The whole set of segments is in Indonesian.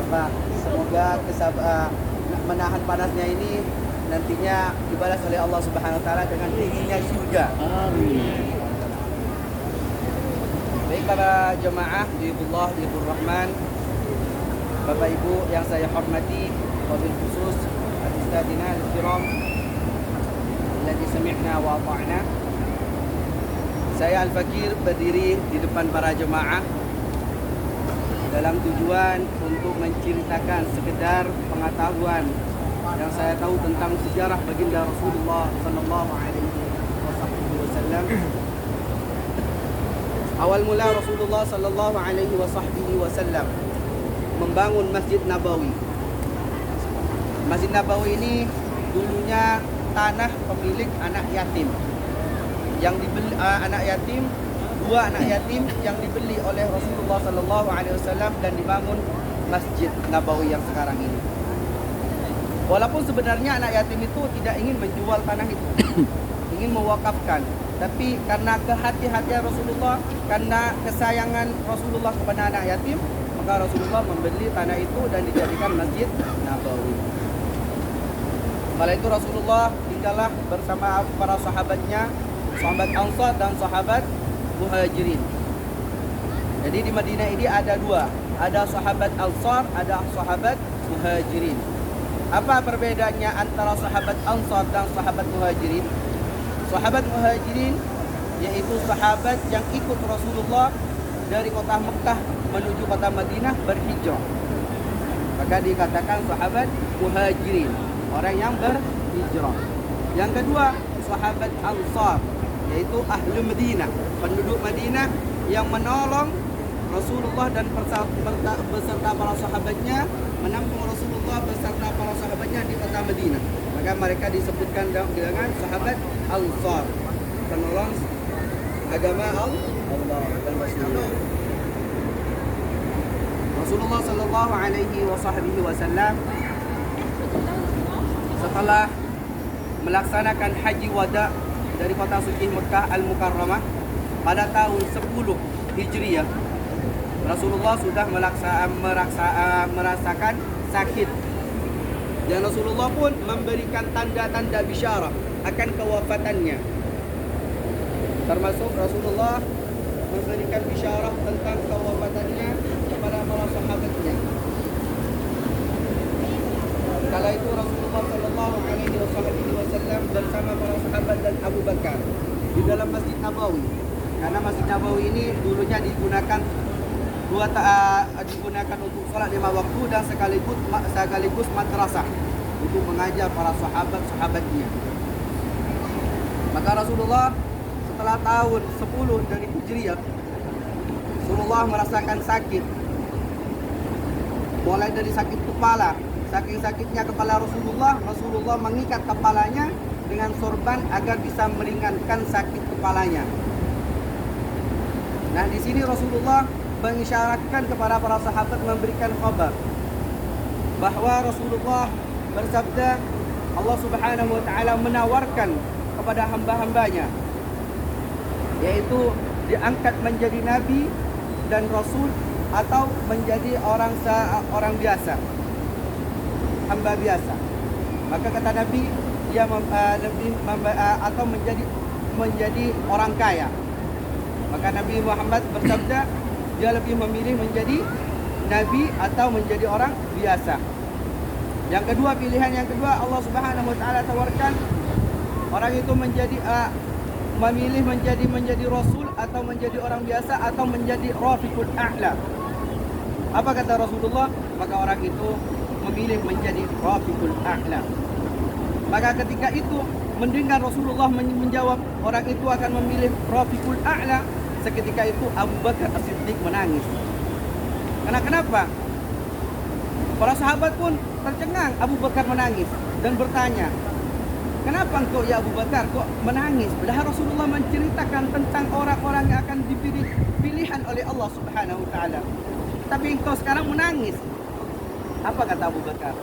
sabar. Semoga menahan panasnya ini nantinya dibalas oleh Allah Subhanahu wa taala dengan dinginnya surga. Amin. Baik para jemaah Dhifullah Dhifur Rahman, Bapak Ibu yang saya hormati, wabil khusus al-ustadzina al-kiram alladzi sami'na wa ata'na. Saya Al-Fakir berdiri di depan para jemaah dalam tujuan untuk menceritakan sekedar pengetahuan yang saya tahu tentang sejarah baginda Rasulullah sallallahu alaihi wasallam. Awal mula Rasulullah sallallahu alaihi wasallam membangun Masjid Nabawi. Masjid Nabawi ini dulunya tanah pemilik anak yatim. Yang dibeli anak yatim, dua anak yatim yang dibeli oleh Rasulullah sallallahu alaihi wasallam dan dibangun Masjid Nabawi yang sekarang ini. Walaupun sebenarnya anak yatim itu tidak ingin menjual tanah itu, ingin mewakafkan. Tapi karena kehati-hatian Rasulullah, karena kesayangan Rasulullah kepada anak yatim, maka Rasulullah membeli tanah itu dan dijadikan Masjid Nabawi. Setelah itu Rasulullah tinggallah bersama para sahabatnya, sahabat Ansar dan sahabat Muhajirin. Jadi di Madinah ini ada dua, ada sahabat Ansar, ada sahabat Muhajirin. Apa perbedaannya antara sahabat Ansar dan sahabat Muhajirin? Sahabat Muhajirin yaitu sahabat yang ikut Rasulullah dari kota Mekah menuju kota Madinah berhijrah. Maka dikatakan sahabat Muhajirin, orang yang berhijrah. Yang kedua, sahabat Ansar, yaitu ahli Madinah, penduduk Madinah yang menolong Rasulullah dan beserta para sahabatnya, menampung Rasulullah beserta para sahabatnya di kota Madinah. Maka mereka disebutkan dengan sahabat Ansar, penolong agama Allah dan Rasulullah. Rasulullah sallallahu alaihi wasallam setelah melaksanakan haji wada dari kota suci Mekah Al-Mukarramah pada tahun 10 Hijriah, Rasulullah sudah merasakan sakit. Dan Rasulullah pun memberikan tanda-tanda bisyarah akan kewafatannya. Termasuk Rasulullah memberikan bisyarah tentang kewafatannya kepada para sahabatnya. Kala itu Rasulullah sallallahu alaihi wasallam bersama para sahabat dan Abu Bakar di dalam Masjid Nabawi. Karena Masjid Nabawi ini dulunya digunakan untuk sholat 5 waktu dan sekaligus madrasah untuk mengajar para sahabatnya. Maka Rasulullah setelah tahun 10 dari Hijriah, Rasulullah merasakan sakit. Mulai dari sakit kepala, saking sakitnya kepala Rasulullah mengikat kepalanya dengan sorban agar bisa meringankan sakit kepalanya. Nah, di sini Rasulullah mengisyaratkan kepada para sahabat, memberikan kabar bahwa Rasulullah bersabda, Allah Subhanahu wa taala menawarkan kepada hamba-hambanya, yaitu diangkat menjadi nabi dan rasul atau menjadi orang biasa, hamba biasa. Maka kata Nabi, dia atau menjadi orang kaya. Maka Nabi Muhammad bersabda, dia lebih memilih menjadi nabi atau menjadi orang biasa. Yang kedua, pilihan yang kedua, Allah Subhanahu wa taala tawarkan orang itu memilih menjadi rasul atau menjadi orang biasa atau menjadi rafiqul a'la. Apa kata Rasulullah? Maka orang itu memilih menjadi rafiqul a'la. Maka ketika itu mendengar Rasulullah menjawab orang itu akan memilih rafiqul a'la, seketika itu Abu Bakar As-Siddiq menangis. Karena kenapa? Para sahabat pun tercengang. Abu Bakar menangis dan bertanya, kenapa engkau ya Abu Bakar kok menangis? Padahal Rasulullah menceritakan tentang orang-orang yang akan dipilih pilihan oleh Allah Subhanahu wa taala. Tapi engkau sekarang menangis. Apa kata Abu Bakar?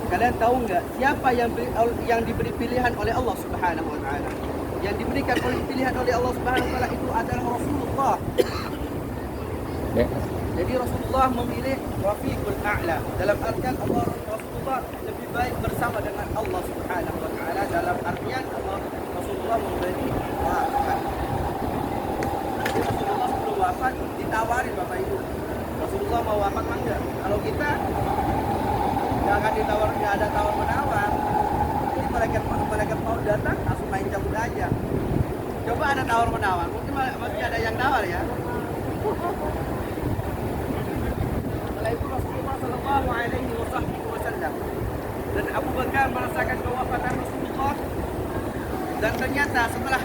Kalian tahu enggak siapa yang diberi pilihan oleh Allah Subhanahu wa taala? Yang diberikan pilihan oleh Allah Subhanahu wa taala itu adalah Rasulullah. Jadi Rasulullah memilih Rafiqul A'la. Dalam artian Allah Rasulullah lebih baik bersama dengan Allah Subhanahu wa taala, dalam artian Allah Rasulullah memberi wafat. Jadi Rasulullah sebelum wafat ditawarin Bapak Ibu. Rasulullah mau wafat mah enggak? Kalau kita jangan ditawar, nggak ada tawar menawar. Jadi malaikat mau datang langsung main cabut aja. Coba ada tawar menawar, mungkin masih ada yang nawar ya. Setelah itu Rasulullah Shallallahu Alaihi Wasallam dan Abu Bakar merasakan kewafatan Rasulullah, dan ternyata setelah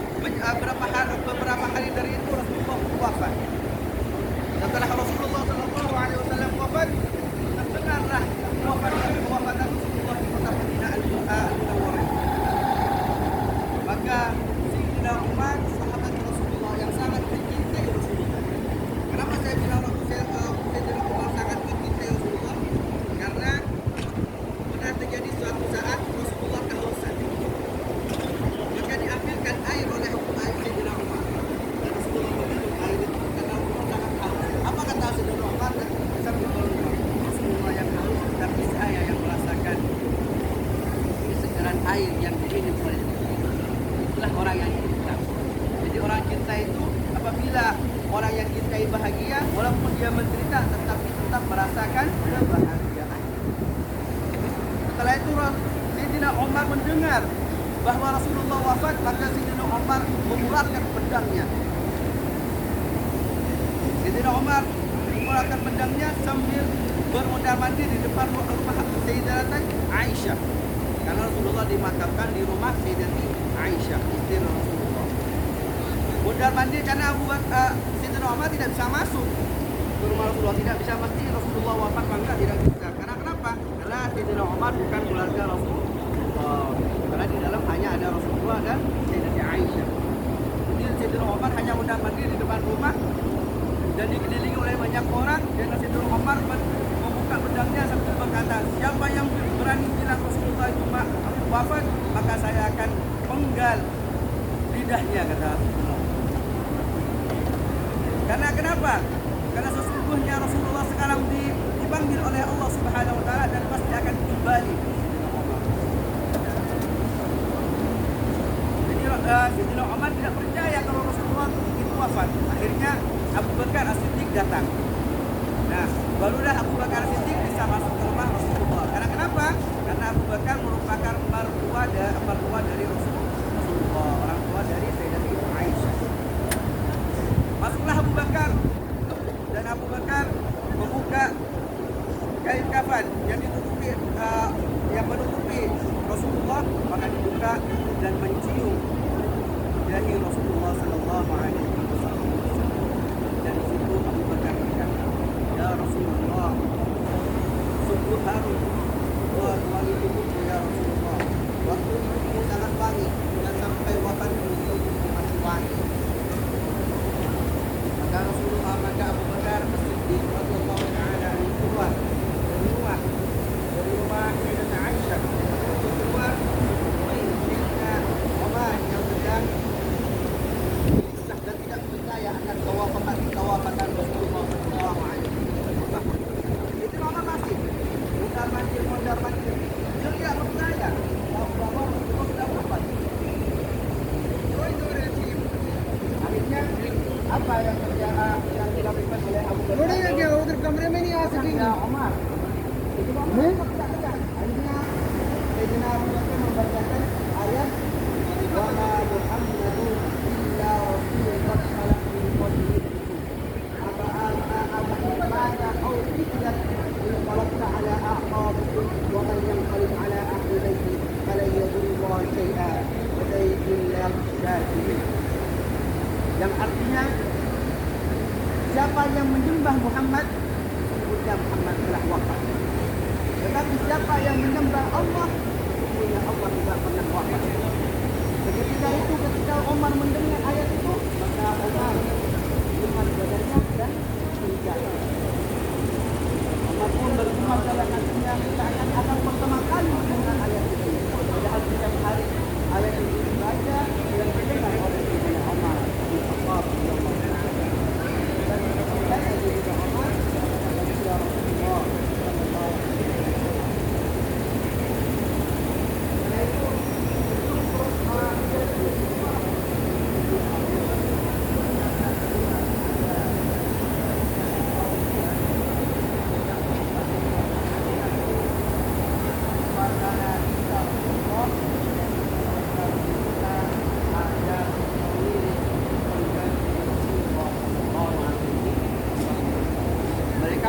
beberapa hari dari itu Rasulullah wafat. Setelah Rasulullah Shallallahu Alaihi Wasallam wafat, terdengarlah kewafatan Rasulullah di kota Madinah Al-Munawwarah. Maka Sayyidina Umar, sahabat Rasulullah yang sangat mencintai Rasulullah. Kenapa saya bilang Sayyidina Umar sangat mencintai Rasulullah? Karena pernah terjadi suatu saat Rasulullah kehausan. Maka diambilkan air oleh Sayyidina Umar. Dan Rasulullah meminum air itu karena Rasulullah sangat haus. Apa kata Sayyidina Umar? Rasulullah yang haus, tapi saya yang merasakan kesegaran air yang diminum oleh Rasulullah. Itulah orang yang cinta. Jadi orang cinta itu apabila orang yang cintai bahagia, walaupun dia menderita, tetapi tetap merasakan kebahagiaan. Setelah itu Sayyidina Umar mendengar bahwa Rasulullah wafat, maka Sayyidina Umar mengeluarkan pedangnya. Sayyidina Umar mengeluarkan pedangnya sambil bermundar-mandir di depan rumah Sayyidatina Aisyah. Karena Rasulullah dimakamkan di rumah Sayyidati Aisyah, istri Rasulullah. Mundar-mandir karena Sayyidina Umar tidak bisa masuk ke rumah Rasulullah, tidak bisa mesti Rasulullah wafat bangga, tidak bisa. Karena kenapa? Karena Sayyidina Umar bukan keluarga Rasulullah. Karena di dalam hanya ada Rasulullah dan Sayyidati Aisyah. Jadi Sayyidina Umar hanya mundar-mandir di depan rumah dan dikelilingi oleh banyak orang, dan Sayyidina Umar membuka pedangnya sambil berkata, siapa yang berani bilang Rasulullah itu wafat, maka saya akan penggal lidahnya, kata Rasulullah. Karena kenapa? Karena sesungguhnya Rasulullah sekarang dipanggil oleh Allah Subhanahu wa taala dan pasti akan kembali. Jadi Sayyidina Umar tidak percaya kalau Rasulullah itu wafat. Akhirnya Abu Bakar As-Siddiq datang. Nah, barulah Abu Bakar As-Siddiq bisa masuk ke rumah Rasulullah. Karena kenapa? Karena Abu Bakar merupakan mertua dari Rasulullah, orang tua dari Sayyidatina Aisyah. Masuklah Abu Bakar, dan Abu Bakar membuka kain kafan yang menutupi Rasulullah, maka dibuka dan mencium dahi Rasulullah Sallallahu Alaihi Wasallam. Dan di situ Abu Bakar berkata, ya Rasulullah, sungguh harum wangi tubuhmu ya Rasulullah. Waktu tubuhmu sangat wangi, dan sampai wafat tubuhmu masih wangi. Maka Abu Bakar As-Siddiq radhiyallahu taala anhu keluar dari rumah Sayyidatina Aisyah, keluar menemui Sayyidina Umar yang sedang dan tidak percaya akan kewafatan Rasulullah sallallahu alaihi wasallam. Itu Umar masih mondar-mandir. Dia tidak percaya bahwa Rasulullah sudah wafat. Akhirnya apa yang dilakukan oleh Abu Bakar? Ya Umar. Itu Umar tidak. Akhirnya Sayyidina Abu Bakar membacakan ayat wa ma Muhammadun illa rasulun qad khalat min qablihi apa au fitnat inqalabta ala a'qabikum wa man yanqalib ala aqibihi falan yadurra shay'an wa sayajzillahu syakirin. Yang artinya, siapa yang menyembah Muhammad, sesungguhnya Muhammad telah wafat. Tetapi siapa yang menyembah Allah, sesungguhnya Allah tidak pernah wafat. Ketika itu, ketika Umar mendengar ayat itu, maka Umar bergumam badannya dan meninggal. Umar pun bergumam dalam hatinya, akan pertama kali mendengar ayat itu. Padahal setiap hari ayat itu dibaca dan didengar oleh Sayyidina Umar bin Khattab. Dan Sayyidina Umar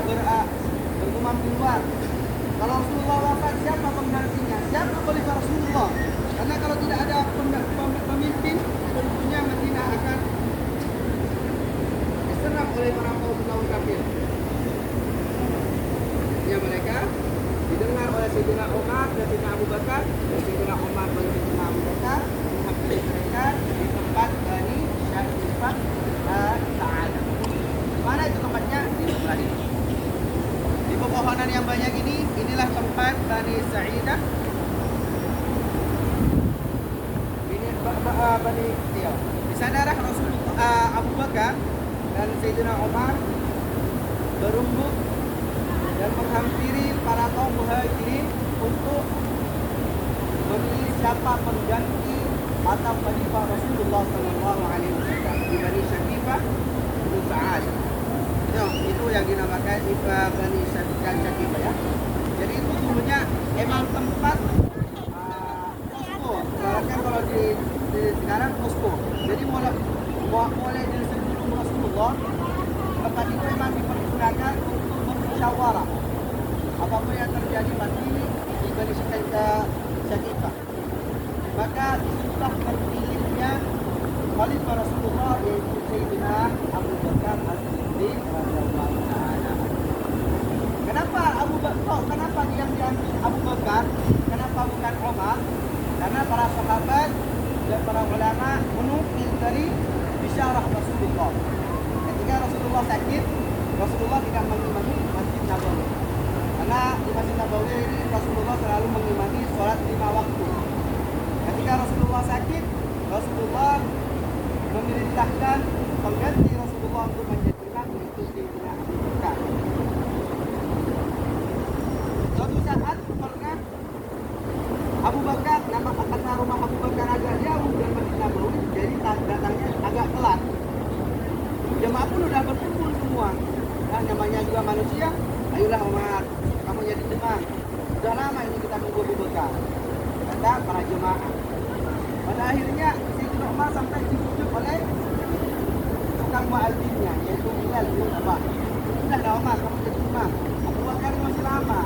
mereka bergumam di luar. Kalau Rasulullah wafat, siapa penggantinya? Siapa khalifah Rasulullah? Karena kalau tidak ada pemimpin, tentunya Madinah akan diserang oleh para kaum kafir. Ya, mereka didengar oleh Sayyidina Umar dan Sayyidina Abu Bakar, dan Sayyidina Umar dan Sayyidina Abu Bakar menghampiri mereka di tempat Bani Syarifah Ta'ala. Mana itu tempatnya? Di sebelah ini. Di pepohonan yang banyak ini, inilah tempat Bani Sa'idah. Ini Bani Tiyah. Di sanalah Rasulullah Abu Bakar dan Sayyidina Umar berumbuk dan menghampiri para kaum muhajirin untuk memilih siapa pengganti atau khalifah Rasulullah Sallallahu Alaihi Wasallam di Bani Syakifah bin Sa'ad. Itu yang dinamakan Bani Syakifah ya. Jadi itu dulunya emang tempat posko. Bahkan kalau di sekarang posko. Jadi mulai dari sebelum Rasulullah tempat itu memang dipergunakan untuk bermusyawarah. Apapun yang terjadi pasti di Bani Syakifah. Maka disitulah terpilihnya khalifah Rasulullah, yaitu Sayyidina Abu Bakar As-Siddiq radhiyallahu ta'ala. Kenapa Abu Bakar? Kenapa yang diambil Abu Bakar? Kenapa bukan Umar? Karena para sahabat dan para ulama menukil dari bisyarah Rasulullah. Ketika Rasulullah sakit, Rasulullah tidak mengimami Masjid Nabawi. Karena di Masjid Nabawi ini Rasulullah selalu mengimami sholat 5 waktu. Ketika Rasulullah sakit, Rasulullah memerintahkan pengganti Rasulullah untuk menjadi imam, yaitu Sayyidina Abu Bakar. Suatu saat pernah Abu Bakar, karena rumah Abu Bakar agak jauh dan Masjid Nabawi, jadi datangnya agak telat. Jemaah pun udah berkumpul semua. Nah, namanya juga manusia. Ayolah Umar, kamu jadi imam. Sudah lama ini kita tunggu Abu Bakar, kata para jemaah. Pada akhirnya Sayyidina Umar sampai dibujuk oleh tukang muadzinnya, yaitu Bilal bin Rabah. Sudah dah Umar, kamu jadi imam. Abu Bakar masih lama.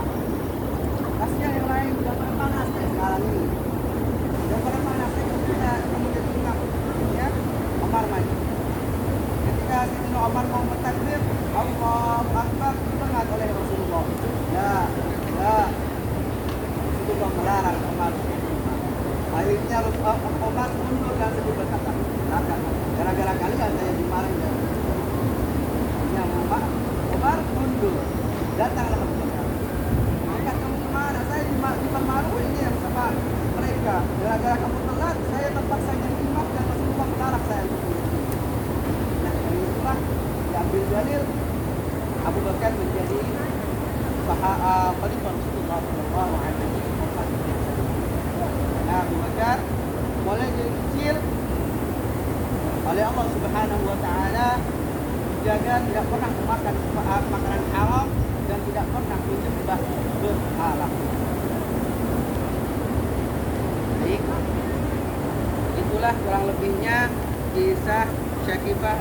Kasihan yang lain sudah pada panas sekarang ini. Sudah pada panas, kita kamu jadi imam. Ya, Umar maju. Ketika Sayyidina Umar mau bertakbir, Allahu Akbar, dipegat oleh Rasulullah. Ya, Rasulullah melarang Umar. Akhirnya Umar mundur dan sebut berkata, gara-gara kalian saya dimarahin. Ya, Umar mundur. Datanglah Abu Bakar. Mereka, kamu kemana? Saya dipermaluin ini sama mereka. Gara-gara kamu telat, saya terpaksa jadi imam dan Rasulullah melarang saya. Nah, dari itulah diambil dalil Abu Bakar menjadi khalifah Rasulullah Sallallahu Alaihi Wasallam. Karena Abu Bakar mulai dari kecil oleh Allah Subhanahu Wa Taala dijaga tidak pernah memakan makanan haram dan tidak pernah menyembah berhala. Baik, itulah kurang lebihnya kisah Syakifah.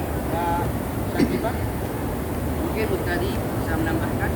Mungkin tadi bisa menambahkan.